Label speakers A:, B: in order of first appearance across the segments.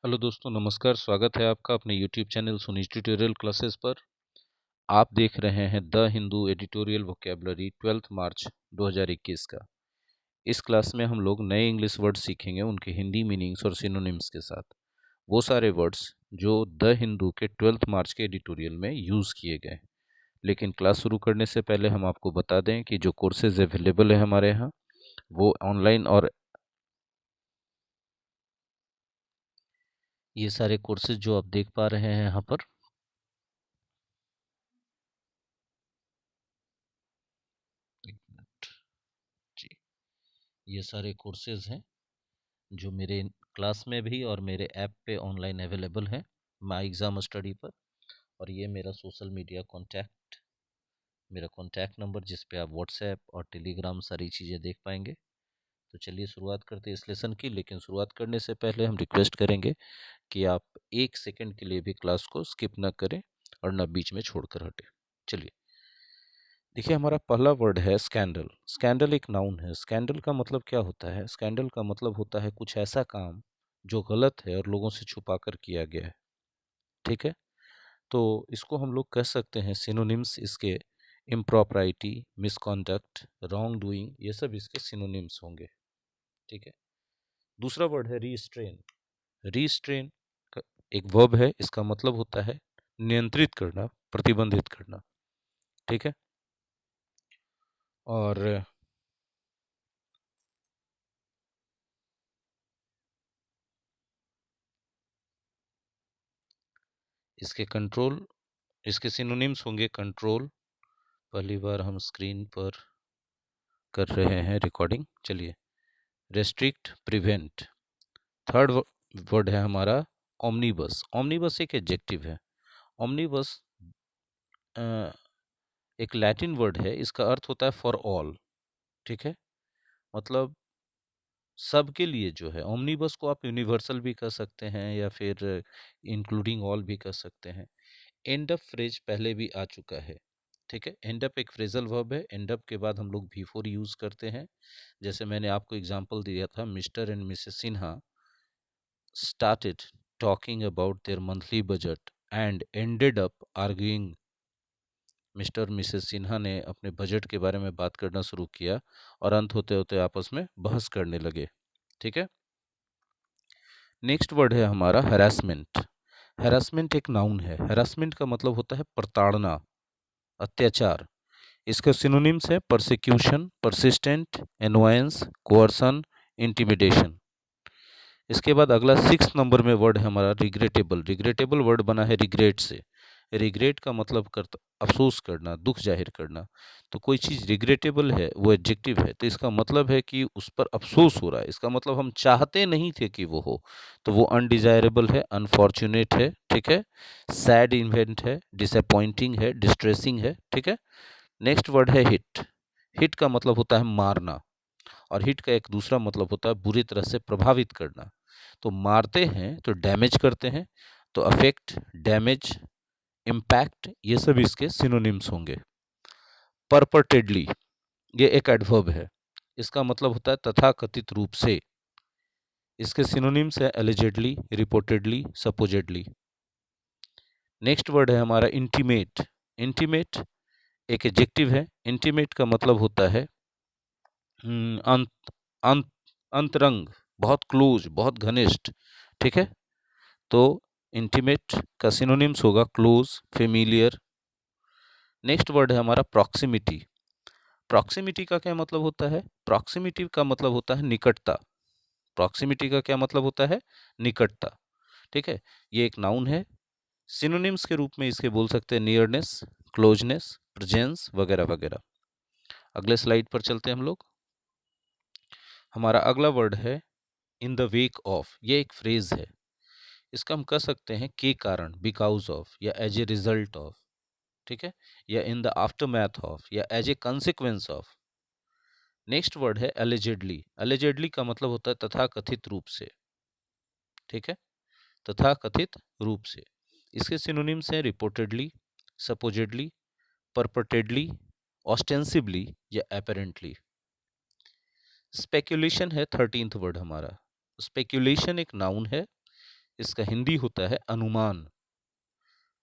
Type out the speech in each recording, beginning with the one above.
A: Hello दोस्तों, नमस्कार। स्वागत है आपका अपने YouTube channel Sunish tutorial classes पर। आप देख रहे हैं द हिंदू एडिटोरियल वोकेबलरी 12 मार्च 2021 का। इस क्लास में हम लोग नए इंग्लिश वर्ड्स सीखेंगे, उनके हिंदी मीनिंग्स और सिनोनिम्स के साथ। वो सारे वर्ड्स जो द हिंदू के 12 मार्च के एडिटोरियल में यूज़ किए गए। लेकिन क्लास शुरू करने से पहले हम आपको बता दें कि जो कोर्सेज अवेलेबल है हमारे यहाँ, वो ऑनलाइन और ये सारे कोर्सेज जो आप देख पा रहे हैं यहाँ पर, एक मिनट जी, ये सारे कोर्सेज हैं जो मेरे क्लास में भी और मेरे ऐप पे ऑनलाइन अवेलेबल है माई एग्ज़ाम स्टडी पर। और ये मेरा सोशल मीडिया कॉन्टैक्ट, मेरा कॉन्टैक्ट नंबर जिस पे आप व्हाट्सएप और टेलीग्राम सारी चीज़ें देख पाएंगे। तो चलिए शुरुआत करते हैं इस लेसन की। लेकिन शुरुआत करने से पहले हम रिक्वेस्ट करेंगे कि आप 1 सेकंड के लिए भी क्लास को स्किप ना करें और ना बीच में छोड़कर हटें। चलिए, देखिए, हमारा पहला वर्ड है स्कैंडल। स्कैंडल एक नाउन है। स्कैंडल का मतलब क्या होता है? स्कैंडल का मतलब होता है कुछ ऐसा काम जो गलत है और लोगों से छुपा कर किया गया है। ठीक है, तो इसको हम लोग कह सकते हैं, सिनोनिम्स इसके इम्प्रॉपराइटी, मिसकॉन्डक्ट, रॉन्ग डूइंग, ये सब इसके सिनोनिम्स होंगे। ठीक है, दूसरा वर्ड है रीस्ट्रेन। रीस्ट्रेन एक वर्ब है, इसका मतलब होता है नियंत्रित करना, प्रतिबंधित करना। ठीक है, और इसके कंट्रोल, इसके सिनोनिम्स होंगे कंट्रोल। पहली बार हम स्क्रीन पर कर रहे हैं रिकॉर्डिंग। चलिए, रेस्ट्रिक्ट, प्रिवेंट। थर्ड वर्ड है हमारा ओमनीबस। ओमनीबस एक एडजेक्टिव है। ओमनीबस एक लैटिन वर्ड है, इसका अर्थ होता है फॉर ऑल। ठीक है, मतलब सबके लिए जो है। ओमनीबस को आप यूनिवर्सल भी कह सकते हैं या फिर इंक्लूडिंग ऑल भी कह सकते हैं। एंड अप फ्रेज पहले भी आ चुका है। ठीक है, एंड अप एक फ्रेजल वर्ब है। एंड अप के बाद हम लोग बिफोर यूज करते हैं। जैसे मैंने आपको एग्जांपल दिया था, mister and Mrs Sinha started talking about their monthly budget and ended up arguing। Mister और मिसेस सिन्हा ने अपने बजट के बारे में बात करना शुरू किया और अंत होते होते आपस में बहस करने लगे। ठीक है, नेक्स्ट वर्ड है हमारा हैरासमेंट। हैरासमेंट एक नाउन है। हैरासमेंट का मतलब होता है प्रताड़ना, अत्याचार। इसके सिनोनिम्स है परसिक्यूशन, परसिस्टेंट, एनोयंस, कोअर्सन, इंटिमिडेशन। इसके बाद अगला 6 नंबर में वर्ड है हमारा रिग्रेटेबल। रिग्रेटेबल वर्ड बना है रिग्रेट से। रिग्रेट का मतलब करता अफसोस करना, दुख जाहिर करना। तो कोई चीज़ रिग्रेटेबल है, वो एडजेक्टिव है, तो इसका मतलब है कि उस पर अफसोस हो रहा है। इसका मतलब हम चाहते नहीं थे कि वो हो, तो वो अनडिजायरेबल है, अनफॉर्चुनेट है। ठीक है, सैड इवेंट है, डिसअपॉइंटिंग है, डिस्ट्रेसिंग है। ठीक है, नेक्स्ट वर्ड है हिट। हिट का मतलब होता है मारना, और हिट का एक दूसरा मतलब होता है बुरी तरह से प्रभावित करना। तो मारते हैं तो डैमेज करते हैं, तो अफेक्ट, डैमेज, इम्पैक्ट, ये सब इसके सिनोनिम्स होंगे। परपटेडली, ये एक एडवर्ब है। इसका मतलब होता है तथाकथित रूप से। इसके सिनोनिम्स है allegedly, reportedly, supposedly. Next word है हमारा इंटीमेट। इंटीमेट एक एडजेक्टिव है। इंटीमेट का मतलब होता है अंत, अंत, अंतरंग, बहुत क्लोज, बहुत घनिष्ठ। ठीक है, तो इंटीमेट का सिनोनिम्स होगा क्लोज, फेमिलियर। नेक्स्ट वर्ड है हमारा प्रॉक्सिमिटी। प्रॉक्सिमिटी का क्या मतलब होता है? प्रॉक्सिमिटी का मतलब होता है निकटता। प्रॉक्सिमिटी का क्या मतलब होता है? निकटता। ठीक है, ये एक नाउन है। सिनोनिम्स के रूप में इसके बोल सकते हैं नियरनेस, क्लोजनेस, प्रेजेंस, वगैरह वगैरह। अगले स्लाइड पर चलते हैं हम लोग। हमारा अगला वर्ड है इन द वेक ऑफ। ये एक फ्रेज है। इसका हम कह सकते हैं के कारण, बिकॉज ऑफ, या एज ए रिजल्ट ऑफ। ठीक है, या इन द आफ्टरमैथ ऑफ, या as a consequence of. Next word है एलिजेडली। एलिजेडली का मतलब होता है तथाकथित रूप से। ठीक है, तथाकथित रूप से। इसके सिनोनिम्स हैं रिपोर्टेडली, सपोजेडली, परपटेडली, ऑस्टेंसिवली, या एपेरेंटली। स्पेक्यूलेशन है 13th वर्ड हमारा। स्पेक्यूलेशन एक नाउन है। इसका हिंदी होता है अनुमान।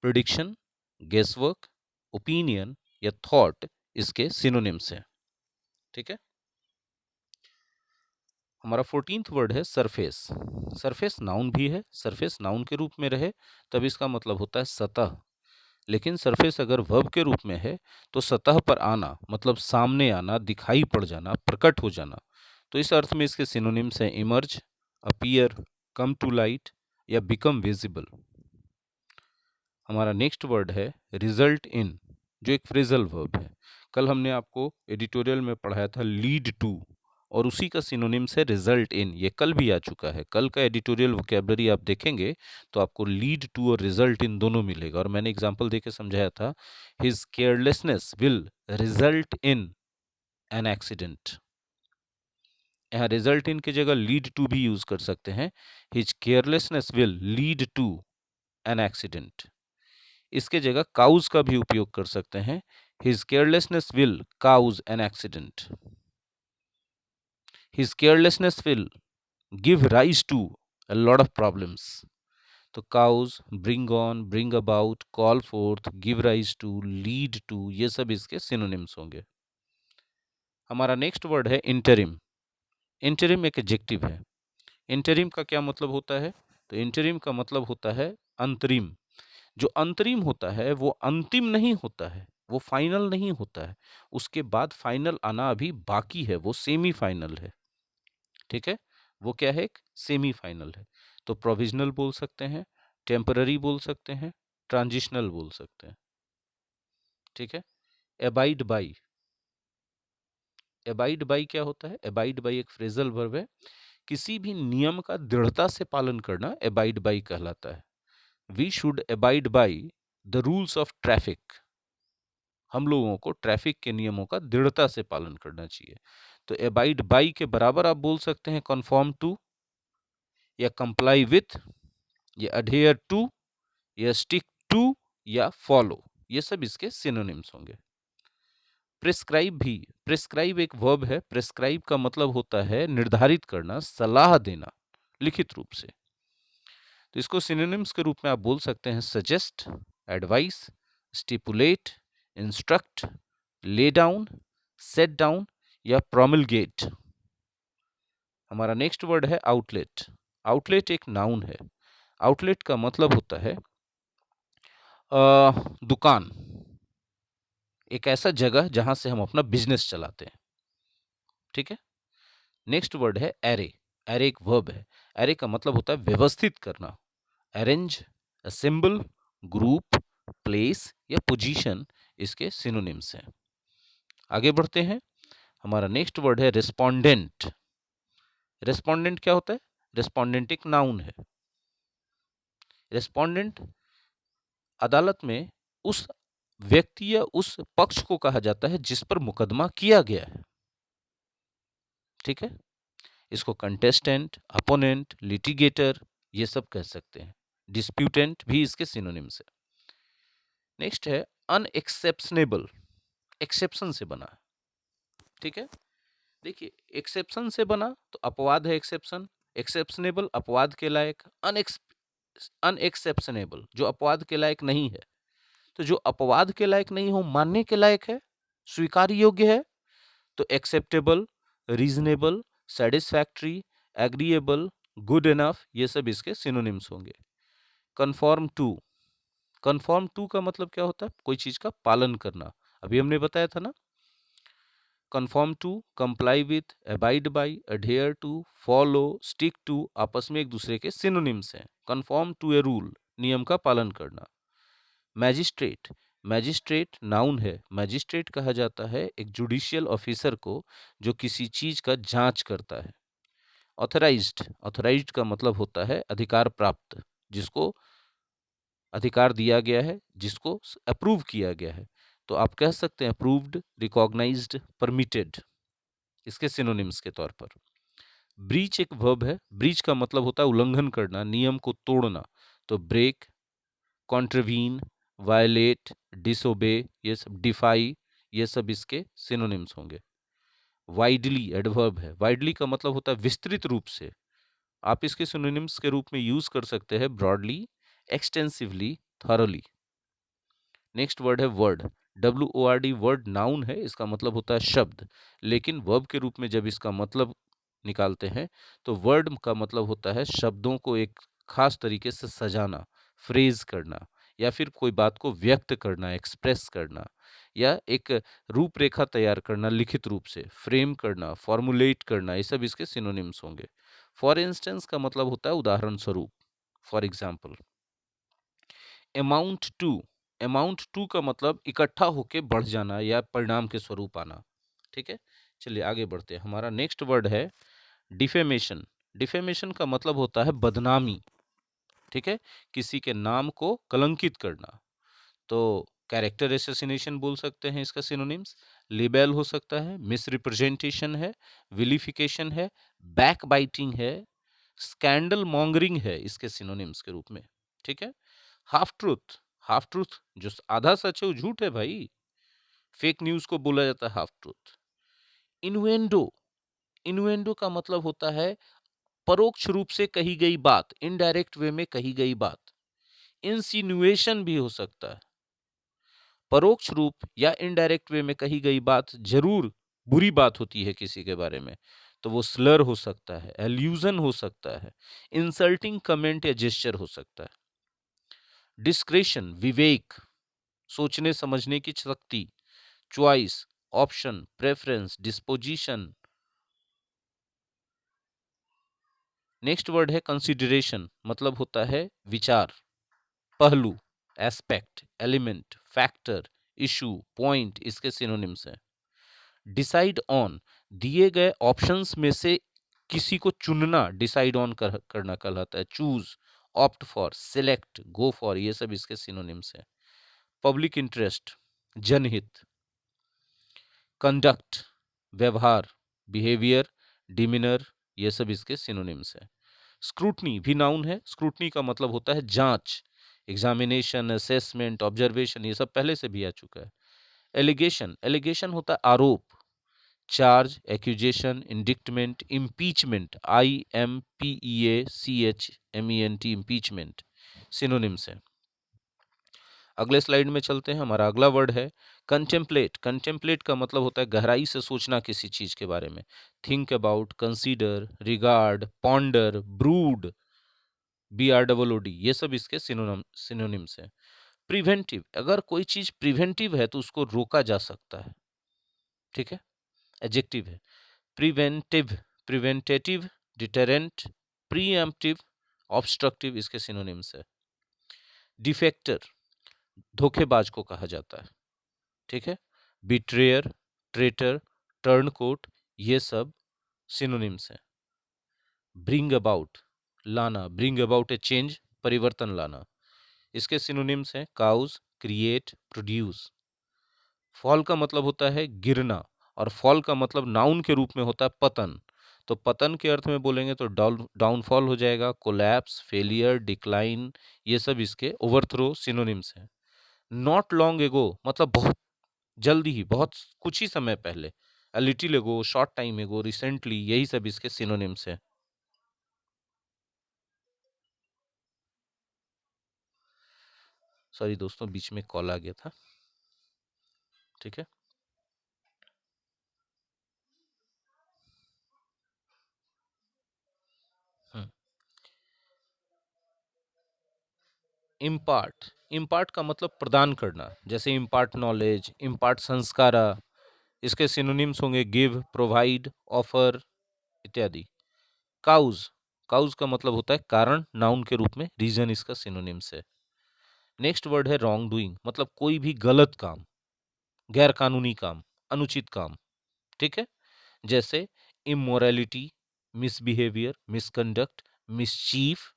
A: प्रिडिक्शन, गेसवर्क, ओपिनियन या थॉट इसके सिनोनिम्स हैं। ठीक है। हमारा 14th वर्ड है सरफेस। सरफेस नाउन भी है। सरफेस नाउन के रूप में रहे तब इसका मतलब होता है सतह, लेकिन सरफेस अगर वर्ब के रूप में है तो सतह पर आना मतलब सामने आना, दिखाई पड़ जाना, प्रकट हो जाना। तो इस अर्थ में इसके सिनोनिम्स हैं emerge, appear, come to light या बिकम विजिबल। हमारा नेक्स्ट वर्ड है रिजल्ट इन, जो एक फ्रेजल वर्ब है। कल हमने आपको एडिटोरियल में पढ़ाया था लीड टू, और उसी का सिनोनिम्स है रिजल्ट इन। ये कल भी आ चुका है। कल का एडिटोरियल वोकैबुलरी आप देखेंगे तो आपको लीड टू और रिजल्ट इन दोनों मिलेगा। और मैंने एग्जांपल देके समझाया था, his carelessness will result in an accident. यहाँ रिजल्ट इन की जगह लीड टू भी यूज कर सकते हैं। His carelessness will lead to an accident. इसके जगह काउज का भी उपयोग कर सकते हैं। His carelessness will cause an accident. His carelessness will give rise to a lot of problems। तो cause, bring on, bring about, call forth, give rise to, lead to, ये सब इसके सिनोनिम्स होंगे। हमारा नेक्स्ट वर्ड है interim. Interim एक adjective है। Interim का क्या मतलब होता है? तो इंटरिम का मतलब होता है अंतरिम। जो अंतरिम होता है वो अंतिम नहीं होता है, वो फाइनल नहीं होता है। उसके बाद फाइनल आना अभी बाकी है, वो सेमी फाइनल है। ठीक है, वो क्या है? एक सेमी फाइनल है। तो प्रोविजनल बोल सकते हैं, टेम्पररी बोल सकते हैं, ट्रांजिशनल बोल सकते हैं। ठीक है। Abide by. एबाइड बाई क्या होता है? एबाइड बाई एक फ्रेजल वर्ब है। किसी भी नियम का दृढ़ता से पालन करना एबाइड बाई कहलाता है। We should abide by the rules of traffic. हम लोगों को ट्रैफिक के नियमों का दृढ़ता से पालन करना चाहिए। तो एबाइड बाई के बराबर आप बोल सकते हैं कन्फॉर्म टू, या कंप्लाई विथ, या अडेयर टू, या स्टिक टू, या फॉलो। ये सब इसके सिनोनिम्स होंगे। प्रिस्क्राइब भी, प्रिस्क्राइब एक वर्ब है। प्रिस्क्राइब का मतलब होता है निर्धारित करना, सलाह देना लिखित रूप से। तो इसको सिनोनिम्स के रूप में आप बोल सकते हैं suggest, advice, stipulate, instruct, lay down, set down या प्रोमलगेट। हमारा नेक्स्ट वर्ड है आउटलेट। आउटलेट एक नाउन है। आउटलेट का मतलब होता है दुकान, एक ऐसा जगह जहां से हम अपना बिजनेस चलाते हैं। ठीक है। नेक्स्ट वर्ड है एरे। एरे एक वर्ब है। एरे का मतलब होता है व्यवस्थित करना। अरेंज, असेंबल, ग्रुप, प्लेस या पोजीशन इसके सिनोनिम्स हैं। आगे बढ़ते हैं। हमारा नेक्स्ट वर्ड है रिस्पोंडेंट। रिस्पोंडेंट क्या होता है? रिस्पोंडेंट एक नाउन है। रिस्पोंडेंट अदालत में उस व्यक्ति या उस पक्ष को कहा जाता है जिस पर मुकदमा किया गया है। ठीक है। इसको कंटेस्टेंट, अपोनेंट, लिटिगेटर ये सब कह सकते हैं। डिस्प्यूटेंट भी इसके सिनोनिम्स है। नेक्स्ट है अनएक्सेप्शनेबल। एक्सेप्शन से बना है। ठीक है। देखिए, एक्सेप्शन से बना तो अपवाद है एक्सेप्शन। एक्सेप्शनेबल अपवाद के लायक। अनएक्सेप्शनेबल जो अपवाद के लायक नहीं है। तो जो अपवाद के लायक नहीं हो, मानने के लायक है, स्वीकार योग्य है, तो acceptable, reasonable, satisfactory, agreeable, good enough ये सब इसके सिनोनिम्स होंगे। Conform to. कन्फॉर्म टू का मतलब क्या होता है? कोई चीज का पालन करना। अभी हमने बताया था ना, conform to, comply with, abide by, adhere to, follow, stick to आपस में एक दूसरे के सिनोनिम्स हैं। कन्फॉर्म टू ए रूल, नियम का पालन करना। मैजिस्ट्रेट। मैजिस्ट्रेट नाउन है। मैजिस्ट्रेट कहा जाता है एक जुडिशियल ऑफिसर को जो किसी चीज का जांच करता है। ऑथराइज्ड। ऑथराइज्ड का मतलब होता है अधिकार प्राप्त, जिसको अधिकार दिया गया है, जिसको अप्रूव किया गया है। तो आप कह सकते हैं अप्रूव्ड, रिकॉग्नाइज्ड, परमिटेड इसके सिनोनिम्स के तौर पर। ब्रीच एक वर्ब है। ब्रीच का मतलब होता है उल्लंघन करना, नियम को तोड़ना। तो ब्रेक, कॉन्ट्रवीन, वायलेट, डिसोबे ये सब, डिफाई ये सब इसके सिनोनिम्स होंगे। वाइडली एडवर्ब है। वाइडली का मतलब होता है विस्तृत रूप से, आप इसके सिनोनिम्स के रूप में यूज कर सकते हैं broadly, extensively, thoroughly. Next word है वर्ड। WORD वर्ड नाउन है, इसका मतलब होता है शब्द, लेकिन वर्ब के रूप में जब इसका मतलब निकालते हैं तो वर्ड का मतलब होता है शब्दों को एक खास तरीके से सजाना, फ्रेज करना, या फिर कोई बात को व्यक्त करना, एक्सप्रेस करना, या एक रूपरेखा तैयार करना, लिखित रूप से फ्रेम करना, फॉर्मुलेट करना, ये सब इसके सिनोनिम्स होंगे। फॉर इंस्टेंस का मतलब होता है उदाहरण स्वरूप, for example. Amount to, amount to का मतलब इकट्ठा होके बढ़ जाना या परिणाम के स्वरूप आना। ठीक है, चलिए आगे बढ़ते हैं। हमारा नेक्स्ट वर्ड है डिफेमेशन। डिफेमेशन का मतलब होता है बदनामी। ठीक है, किसी के नाम को कलंकित करना। तो कैरेक्टर एसेसिनेशन बोल सकते हैं इसका सिनोनिम्स, लिबेल हो सकता है, मिसरिप्रेजेंटेशन है, विलिफिकेशन है, बैक बाइटिंग है, स्कैंडल मॉन्गरिंग है इसके सिनोनिम्स के रूप में। ठीक है, हाफ ट्रूथ, हाफ ट्रूथ जो आधा सच है वो झूठ है भाई, फेक न्यूज को बोला जाता है हाफ ट्रूथ। इनुएंडो, इनुएंडो का मतलब होता है परोक्ष रूप से कही गई बात, इनडायरेक्ट वे में कही गई बात। इंसिनुएशन भी हो सकता है, परोक्ष रूप या इनडायरेक्ट वे में कही गई बात जरूर बुरी बात होती है किसी के बारे में, तो वो स्लर हो सकता है, एल्यूजन हो सकता है, इंसल्टिंग कमेंट या जेस्चर हो सकता है। डिस्क्रेशन, विवेक, सोचने समझने की शक्ति, choice, option, preference, disposition. Next word है कंसिडरेशन, मतलब होता है विचार, पहलू, aspect, element, factor, issue, point, इसके सिनोनिम्स हैं। डिसाइड ऑन, दिए गए ऑप्शंस में से किसी को चुनना, डिसाइड ऑन करना कहलाता है। Choose, opt for, select, go for, ये सब इसके सिनोनिम्स हैं। पब्लिक इंटरेस्ट, जनहित। कंडक्ट, व्यवहार, बिहेवियर, डिमिनर, ये सब इसके सिनोनिम्स हैं। स्क्रूटनी भी नाउन है, स्क्रूटनी का मतलब होता है जांच, एग्जामिनेशन, असेसमेंट, ऑब्जर्वेशन, ये सब पहले से भी आ चुका है। एलिगेशन, एलिगेशन होता है आरोप, charge, accusation, indictment, impeachment, IMPEACHMENT, impeachment, synonyms है। अगले स्लाइड में चलते हैं। हमारा अगला वर्ड है कंटेम्पलेट। कंटेम्पलेट का मतलब होता है गहराई से सोचना किसी चीज के बारे में। Think about, consider, regard, ponder, brood, BROOD, ये सब इसके सिनोनिम्स हैं। प्रिवेंटिव, अगर कोई चीज प्रिवेंटिव है तो उसको रोका जा सकता है। ठीक है, एडजेक्टिव है। Preventive, preventative, deterrent, pre-emptive, obstructive, इसके सिनोनिम्स है। डिफेक्टर, धोखेबाज को कहा जाता है। ठीक है, बिट्रेयर, ट्रेटर, टर्नकोट, ये सब सिनोनिम्स हैं। ब्रिंग अबाउट, लाना, ब्रिंग अबाउट ए चेंज, परिवर्तन लाना, इसके सिनोनिम्स हैं। Cause, create, produce. फॉल का मतलब होता है गिरना, और फॉल का मतलब नाउन के रूप में होता है पतन। तो पतन के अर्थ में बोलेंगे तो डाउनफॉल हो जाएगा, कोलैप्स, फेलियर, डिक्लाइन, ये सब इसके ओवरथ्रो सिनोनिम्स हैं। नॉट लॉन्ग एगो मतलब बहुत जल्दी ही, बहुत कुछ ही समय पहले। अ लिटिल एगो, शॉर्ट टाइम एगो, रिसेंटली, यही सब इसके सिनोनिम्स हैं। सॉरी दोस्तों, बीच में कॉल आ गया था। ठीक है, इम्पार्ट, इम्पार्ट का मतलब प्रदान करना, जैसे इम्पार्ट नॉलेज, इम्पार्ट संस्कारा, इसके सिनोनिम्स होंगे गिव, प्रोवाइड, ऑफर, इत्यादि। काउज, काउज का मतलब होता है कारण, नाउन के रूप में, रीजन इसका सिनोनिम्स है। नेक्स्ट वर्ड है रॉन्ग डूइंग, मतलब कोई भी गलत काम, गैर कानूनी काम, अनुचित काम। ठीक है, जैसे immorality, misbehaviour, misconduct, mischief,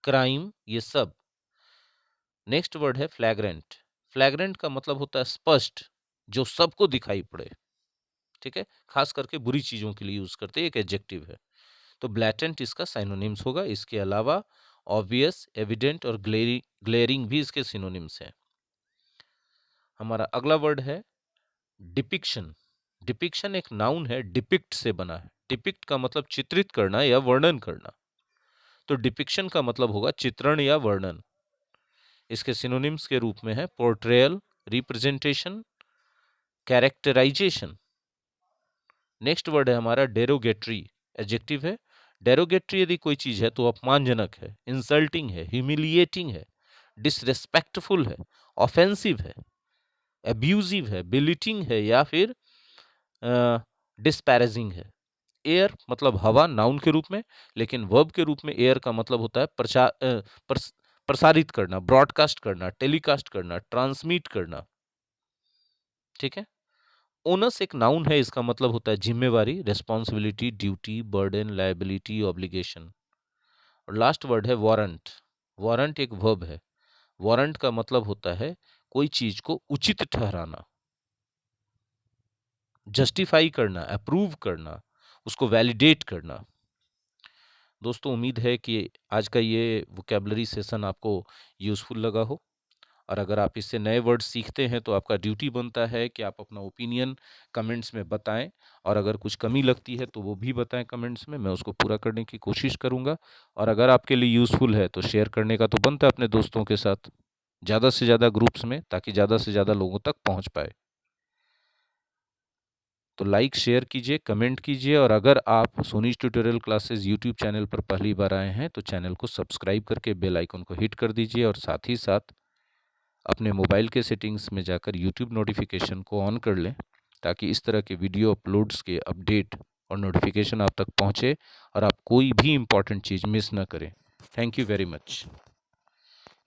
A: crime, ये सब। नेक्स्ट वर्ड है फ्लैग्रेंट। फ्लैग्रेंट का मतलब होता है स्पष्ट, जो सबको दिखाई पड़े। ठीक है, खास करके बुरी चीजों के लिए यूज करते हैं, एक एडजेक्टिव है। तो ब्लैटेंट इसका साइनोनिम्स होगा। इसके अलावा ऑब्वियस, एविडेंट और ग्लेरिंग भी इसके सिनोनिम्स हैं। हमारा अगला वर्ड है डिपिक्शन। डिपिक्शन एक नाउन है, डिपिक्ट से बना है, डिपिक्ट का मतलब चित्रित करना या वर्णन करना, तो डिपिक्शन का मतलब होगा चित्रण या वर्णन। इसके सिनोनिम्स के रूप में है portrayal, representation, characterization. Next word है हमारा डेरोगेटरी, एडजेक्टिव है। डेरोगेटरी यदि कोई चीज है तो अपमानजनक है, इंसल्टिंग है, ह्यूमिलिएटिंग है, डिसरेस्पेक्टफुल है, ऑफेंसिव है, अब्यूजिव है, बिलिटिंग है या फिर डिस्पैरेजिंग है। एयर मतलब हवा, नाउन के रूप में, लेकिन वर्ब के रूप में एयर का मतलब होता है प्रसारित करना, ब्रॉडकास्ट करना, टेलीकास्ट करना, ट्रांसमिट करना। ठीक है। ओनस एक नाउन है, इसका मतलब होता है जिम्मेवारी, responsibility, duty, burden, liability, obligation. और लास्ट वर्ड है वारंट। वारंट एक वर्ब है। वारंट का मतलब होता है कोई चीज को उचित ठहराना, जस्टिफाई करना, अप्रूव करना, उसको वैलिडेट करना। दोस्तों उम्मीद है कि आज का ये वोकैबुलरी सेशन आपको यूजफुल लगा हो, और अगर आप इससे नए वर्ड सीखते हैं तो आपका ड्यूटी बनता है कि आप अपना ओपिनियन कमेंट्स में बताएं, और अगर कुछ कमी लगती है तो वो भी बताएं कमेंट्स में, मैं उसको पूरा करने की कोशिश करूंगा। और अगर आपके लिए यूजफुल है तो शेयर करने का तो बनता है अपने दोस्तों के साथ, ज़्यादा से ज़्यादा ग्रुप्स में, ताकि ज़्यादा से ज़्यादा लोगों तक पहुंच पाए। तो लाइक शेयर कीजिए, कमेंट कीजिए, और अगर आप सोनीज ट्यूटोरियल क्लासेस यूट्यूब चैनल पर पहली बार आए हैं तो चैनल को सब्सक्राइब करके बेल आइकन को हिट कर दीजिए, और साथ ही साथ अपने मोबाइल के सेटिंग्स में जाकर यूट्यूब नोटिफिकेशन को ऑन कर लें, ताकि इस तरह के वीडियो अपलोड्स के अपडेट और नोटिफिकेशन आप तक पहुंचे और आप कोई भी इम्पॉर्टेंट चीज़ मिस ना करें। Thank you very much.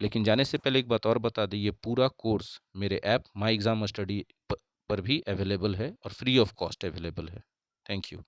A: लेकिन जाने से पहले एक बात और बता दें, ये पूरा कोर्स मेरे ऐप माई एग्ज़ाम स्टडी पर भी अवेलेबल है और फ्री ऑफ कॉस्ट अवेलेबल है। Thank you.